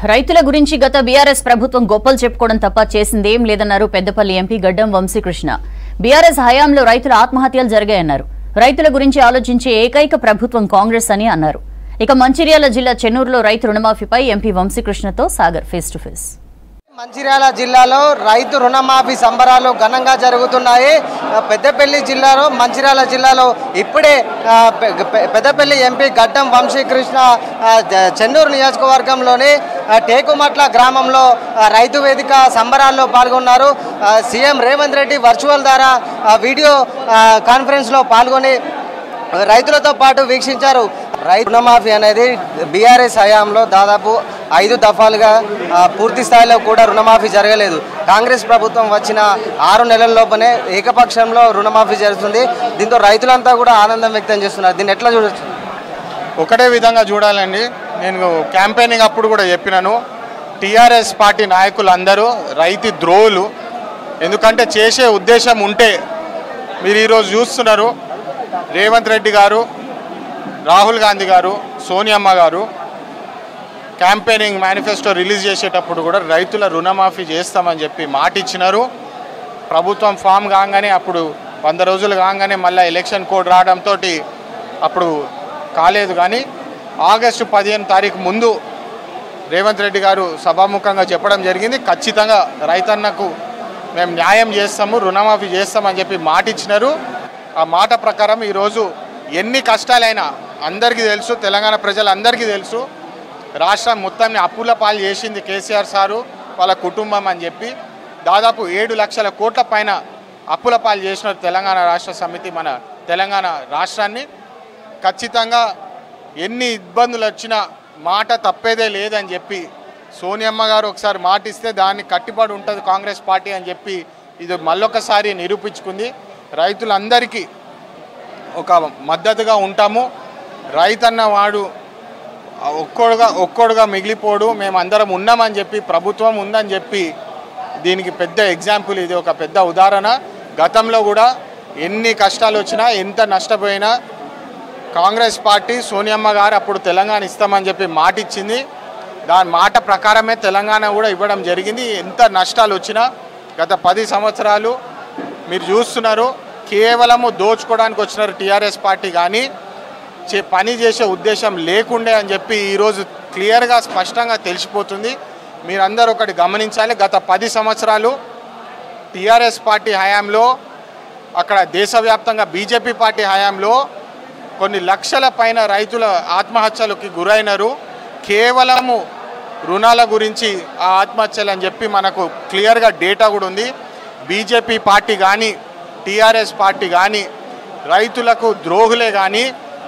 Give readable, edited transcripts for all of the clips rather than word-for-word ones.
రైతుల గురించి గత బీఆర్ఎస్ ప్రభుత్వం గొప్పలు చెప్పుకోవడం తప్ప చేసిందేం లేదన్నారు పెద్దపల్లి ఎంపీ గడ్డం వంశీకృష్ణ. బీఆర్ఎస్ హయాంలో రైతుల ఆత్మహత్యలు జరిగాయన్నారు. రైతుల గురించి ఆలోచించే ఏకైక ప్రభుత్వం కాంగ్రెస్ అని అన్నారు. ఇక మంచిర్యాల జిల్లా చెన్నూరులో రైతు రుణమాఫీపై ఎంపీ వంశీకృష్ణతో Sagar face to face. Mancherial జిల్లాలో రైతు రుణమాఫీ సంబరాలు ఘనంగా జరుగుతున్నాయి. పెద్దపల్లి జిల్లాలో మంచిర్యాల జిల్లాలో ఇప్పుడే పెద్దపల్లి ఎంపీ గడ్డం వంశీకృష్ణ చెన్నూరు నియోజకవర్గంలోని టేకుమట్ల గ్రామంలో రైతు వేదిక సంబరాల్లో పాల్గొన్నారు. సీఎం రేవంత్ రెడ్డి వర్చువల్ ద్వారా వీడియో కాన్ఫరెన్స్లో పాల్గొని రైతులతో పాటు వీక్షించారు. రైతు రుణమాఫీ అనేది బీఆర్ఎస్ హయాంలో దాదాపు 5 దఫాలుగా పూర్తి స్థాయిలో కూడా రుణమాఫీ జరగలేదు. కాంగ్రెస్ ప్రభుత్వం వచ్చిన 6 నెలల్లోపనే ఏకపక్షంలో రుణమాఫీ జరుగుతుంది. దీంతో రైతులంతా కూడా ఆనందం వ్యక్తం చేస్తున్నారు. దీన్ని ఎట్లా చూడొచ్చు? ఒకటే విధంగా చూడాలండి. నేను క్యాంపెయినింగ్ అప్పుడు కూడా చెప్పినాను, టీఆర్ఎస్ పార్టీ నాయకులు అందరూ రైతు ద్రోహులు. ఎందుకంటే చేసే ఉద్దేశం ఉంటే మీరు ఈరోజు చూస్తున్నారు, రేవంత్ రెడ్డి గారు, రాహుల్ గాంధీ గారు, సోనియమ్మ గారు క్యాంపెయినింగ్ మేనిఫెస్టో రిలీజ్ చేసేటప్పుడు కూడా రైతుల రుణమాఫీ చేస్తామని చెప్పి మాట ఇచ్చినారు. ప్రభుత్వం ఫామ్ కాగానే అప్పుడు 100 రోజులు కాగానే మళ్ళీ ఎలక్షన్ కోడ్ రావడంతో అప్పుడు కాలేదు. కానీ ఆగస్టు 15 తారీఖు ముందు రేవంత్ రెడ్డి గారు సభాముఖంగా చెప్పడం జరిగింది, ఖచ్చితంగా రైతన్నకు మేము న్యాయం చేస్తాము, రుణమాఫీ చేస్తామని చెప్పి మాట ఇచ్చినారు. ఆ మాట ప్రకారం ఈరోజు ఎన్ని కష్టాలైనా అందరికీ తెలుసు, తెలంగాణ ప్రజలందరికీ తెలుసు, రాష్ట్రం మొత్తాన్ని అప్పుల పాలు చేసింది కేసీఆర్ సారు వాళ్ళ కుటుంబం అని చెప్పి దాదాపు 7 లక్షల కోట్ల పైన అప్పుల పాలు చేసిన తెలంగాణ రాష్ట్ర సమితి మన తెలంగాణ రాష్ట్రాన్ని. ఖచ్చితంగా ఎన్ని ఇబ్బందులు వచ్చినా మాట తప్పేదే లేదని చెప్పి సోనియమ్మ గారు ఒకసారి మాట ఇస్తే దాన్ని కట్టుబడి ఉంటుంది కాంగ్రెస్ పార్టీ అని చెప్పి ఇది మళ్ళొకసారి నిరూపించుకుంది. రైతులందరికీ ఒక మద్దతుగా ఉంటాము. రైతన్న వాడు ఒక్కోడుగా మిగిలిపోడు, మేమందరం ఉన్నామని చెప్పి, ప్రభుత్వం ఉందని చెప్పి దీనికి పెద్ద ఎగ్జాంపుల్, ఇది ఒక పెద్ద ఉదాహరణ. గతంలో కూడా ఎన్ని కష్టాలు వచ్చినా ఎంత నష్టపోయినా కాంగ్రెస్ పార్టీ సోనియమ్మ గారు అప్పుడు తెలంగాణ ఇస్తామని చెప్పి మాట ఇచ్చింది. దాని మాట ప్రకారమే తెలంగాణ కూడా ఇవ్వడం జరిగింది. ఎంత నష్టాలు వచ్చినా గత 10 సంవత్సరాలు మీరు చూస్తున్నారు, కేవలము దోచుకోవడానికి వచ్చినారు టీఆర్ఎస్ పార్టీ, కానీ పని చేసే ఉద్దేశం లేకుండే అని చెప్పి ఈరోజు క్లియర్గా స్పష్టంగా తెలిసిపోతుంది. మీరందరూ ఒకటి గమనించాలి, గత 10 సంవత్సరాలు టీఆర్ఎస్ పార్టీ హయాంలో, అక్కడ దేశవ్యాప్తంగా బీజేపీ పార్టీ హయాంలో కొన్ని లక్షల పైన రైతుల ఆత్మహత్యలకి గురైనారు. కేవలము రుణాల గురించి ఆ ఆత్మహత్యలు అని చెప్పి మనకు క్లియర్గా డేటా కూడా ఉంది. బీజేపీ పార్టీ కానీ టీఆర్ఎస్ పార్టీ కానీ రైతులకు ద్రోహులే కానీ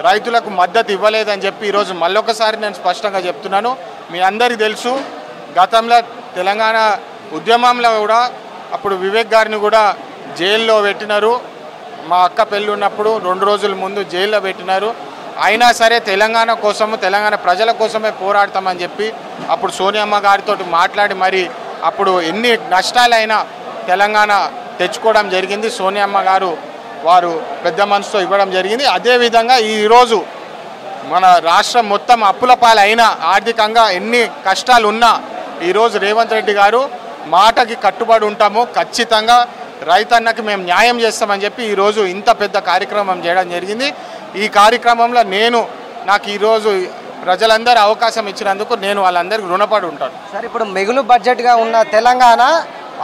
రైతులకు మద్దతు ఇవ్వలేదని చెప్పి ఈరోజు మళ్ళొకసారి నేను స్పష్టంగా చెప్తున్నాను. మీ అందరికీ తెలుసు, గతంలో తెలంగాణ ఉద్యమంలో కూడా అప్పుడు వివేక్ గారిని కూడా జైల్లో పెట్టినారు. మా అక్క పెళ్ళి ఉన్నప్పుడు 2 రోజుల ముందు జైల్లో పెట్టినారు. అయినా సరే తెలంగాణ కోసము, తెలంగాణ ప్రజల కోసమే పోరాడతామని చెప్పి అప్పుడు సోనియమ్మ గారితో మాట్లాడి మరి అప్పుడు ఎన్ని నష్టాలైనా తెలంగాణ తెచ్చుకోవడం జరిగింది. సోనియమ్మ గారు వారు పెద్ద మనసుతో ఇవ్వడం జరిగింది. అదేవిధంగా ఈరోజు మన రాష్ట్రం మొత్తం అప్పుల పాలైనా, ఆర్థికంగా ఎన్ని కష్టాలు ఉన్నా ఈరోజు రేవంత్ రెడ్డి గారు మాటకి కట్టుబడి ఉంటాము, ఖచ్చితంగా రైతన్నకి మేము న్యాయం చేస్తామని చెప్పి ఈరోజు ఇంత పెద్ద కార్యక్రమం చేయడం జరిగింది. ఈ కార్యక్రమంలో నాకు ఈరోజు ప్రజలందరూ అవకాశం ఇచ్చినందుకు నేను వాళ్ళందరికీ రుణపడి ఉంటాను. సార్, ఇప్పుడు మిగులు బడ్జెట్గా ఉన్న తెలంగాణ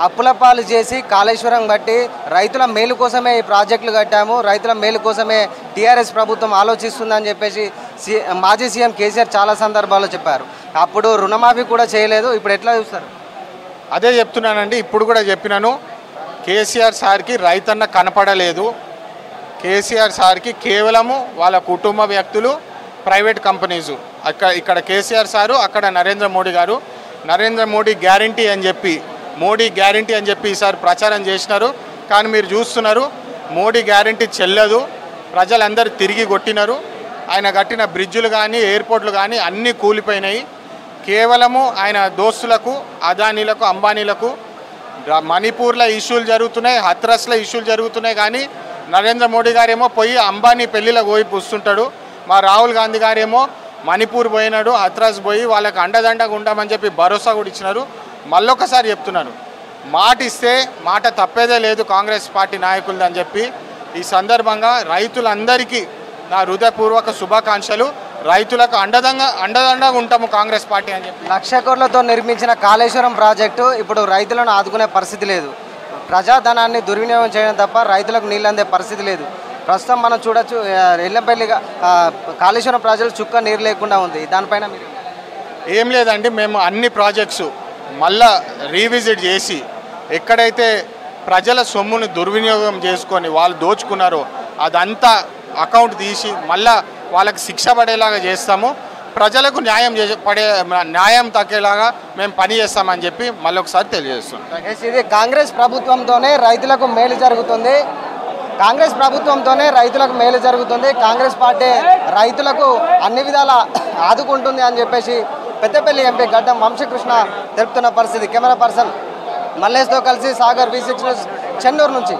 అప్పుల పాలు చేసి కాళేశ్వరం కట్టి రైతుల మేలు కోసమే ఈ ప్రాజెక్టులు కట్టాము, రైతుల మేలు కోసమే టీఆర్ఎస్ ప్రభుత్వం ఆలోచిస్తుందని చెప్పేసి మాజీ సీఎం కేసీఆర్ చాలా సందర్భాల్లో చెప్పారు. అప్పుడు రుణమాఫీ కూడా చేయలేదు, ఇప్పుడు ఎట్లా చూస్తారు? అదే చెప్తున్నానండి, ఇప్పుడు కూడా చెప్పినాను, కేసీఆర్ సార్కి రైతన్న కనపడలేదు. కేసీఆర్ సార్కి కేవలము వాళ్ళ కుటుంబ వ్యక్తులు, ప్రైవేట్ కంపెనీసు, ఇక్కడ కేసీఆర్ సారు, అక్కడ నరేంద్ర మోడీ గారు. నరేంద్ర మోడీ గ్యారంటీ అని చెప్పి ఈసారి ప్రచారం చేసినారు. కానీ మీరు చూస్తున్నారు, మోడీ గ్యారంటీ చెల్లదు, ప్రజలందరూ తిరిగి కొట్టినారు. ఆయన కట్టిన బ్రిడ్జులు కానీ ఎయిర్పోర్ట్లు కానీ అన్నీ కూలిపోయినాయి. కేవలము ఆయన దోస్తులకు, అదానీలకు, అంబానీలకు మణిపూర్లో ఇష్యూలు జరుగుతున్నాయి, హత్రస్లో ఇష్యూలు జరుగుతున్నాయి. కానీ నరేంద్ర మోడీ గారేమో పోయి అంబానీ పెళ్లిలో పోయి పుస్తుంటాడు. మా రాహుల్ గాంధీ గారేమో మణిపూర్ పోయినాడు, హత్రాస్ పోయి వాళ్ళకి అండదండగా ఉంటామని చెప్పి భరోసా కూడా ఇచ్చినారు. మళ్ళొకసారి చెప్తున్నాను, మాట ఇస్తే మాట తప్పేదే లేదు కాంగ్రెస్ పార్టీ నాయకులది అని చెప్పి ఈ సందర్భంగా రైతులందరికీ నా హృదయపూర్వక శుభాకాంక్షలు. రైతులకు అండదండగా ఉంటాము కాంగ్రెస్ పార్టీ అని చెప్పి. 1,00,000 కోట్లతో నిర్మించిన కాళేశ్వరం ప్రాజెక్టు ఇప్పుడు రైతులను ఆదుకునే పరిస్థితి లేదు. ప్రజాధనాన్ని దుర్వినియోగం చేయడం తప్ప రైతులకు నీళ్ళు అందే పరిస్థితి లేదు. ప్రస్తుతం మనం చూడొచ్చు, ఎల్లంపల్లి కాళేశ్వరం ప్రాజెక్టు చుక్క నీరు లేకుండా ఉంది. దానిపైన మీరు ఏం లేదండి, మేము అన్ని ప్రాజెక్ట్స్ మళ్ళా రీవిజిట్ చేసి ఎక్కడైతే ప్రజల సొమ్ముని దుర్వినియోగం చేసుకొని వాళ్ళు దోచుకున్నారో అదంతా అకౌంట్ తీసి మళ్ళా వాళ్ళకి శిక్ష పడేలాగా చేస్తాము. ప్రజలకు న్యాయం తగ్గేలాగా మేము పని చేస్తామని చెప్పి మళ్ళొకసారి తెలియజేస్తున్నాం. ఇది కాంగ్రెస్ ప్రభుత్వంతోనే రైతులకు మేలు జరుగుతుంది. కాంగ్రెస్ ప్రభుత్వంతోనే రైతులకు మేలు జరుగుతుంది. కాంగ్రెస్ పార్టీ రైతులకు అన్ని విధాల ఆదుకుంటుంది అని చెప్పేసి పెద్దపల్లి ఎంపీ గడ్డం వంశీకృష్ణ తెలుపుతున్న పరిస్థితి. కెమెరా పర్సన్ మల్లేష్తో కలిసి సాగర్, V6 న్యూస్, చెన్నూరు నుంచి.